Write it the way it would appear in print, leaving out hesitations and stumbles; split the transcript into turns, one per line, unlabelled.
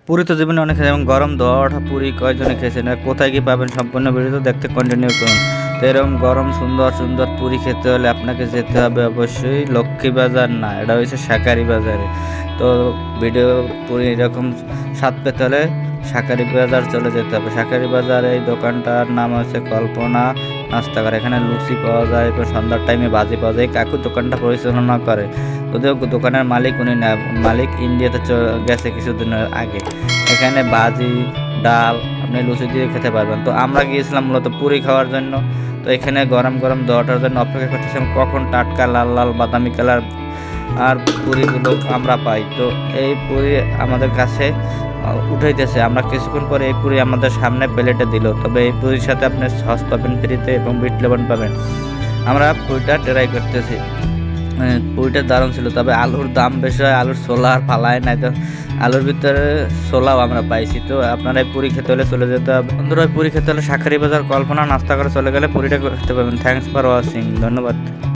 পুরি তো জীবনে অনেক খেয়েছে এবং গরম দেওয়া ওঠা পুরি কয়জনে খেয়েছেন আর কোথায় কি পাবেন সম্পূর্ণ ভিডিও দেখতে কন্টিনিউ করুন। তো এরকম গরম সুন্দর সুন্দর পুরি খেতে হলে আপনাকে যেতে হবে অবশ্যই লক্ষ্মীবাজার, না এটা হচ্ছে শাকারি বাজারে। তো ভিডিও পুরি এরকম স্বাদ পেতে হলে শাকারি বাজার চলে যেতে হবে। শাকারি বাজার এই দোকানটার নাম হচ্ছে কল্পনা নাস্তাঘর। এখানে লুচি পাওয়া যায় এবং সন্ধ্যার টাইমে ভাজি পাওয়া যায়। কাকু দোকানটা পরিচালনা করে, যদিও দোকানের মালিক উনি না, মালিক ইন্ডিয়াতে গেছে কিছুদিন আগে। এখানে ভাজি ডাল আপনি লুচি দিয়ে খেতে পারবেন। তো আমরা গিয়েছিলাম মূলত পুরি খাওয়ার জন্য। তো এখানে গরম গরম দেওয়াটার জন্য অপেক্ষা করতেছিলাম কখন টাটকা লাল লাল বাদামি কালার আর পুরিগুলো আমরা পাই। তো এই পুরি আমাদের কাছে উঠাইতেছে, আমরা কিছুক্ষণ পরে এই পুরি আমাদের সামনে প্লেটে দিল। তবে এই পুরির সাথে আপনি সস পাবেন ফ্রিতে এবং বিট লবণ পাবেন। আমরা পুরিটা ট্রাই করতেছি, পুরিটা দারুণ ছিল। তবে আলুর দাম বেশি হয়, আলুর ছোলা আর ফালায় নাই, তো আলুর ভিতরে ছোলাও আমরা পাইছি। তো আপনারা এই পুরি খেতে হলে চলে যেতে হবে বন্ধুরা। পুরি খেতে হলে শাকারি বাজার কল্পনা নাস্তা করে চলে গেলে পুরিটা খেতে পাবেন। থ্যাংকস ফর ওয়াচিং, ধন্যবাদ।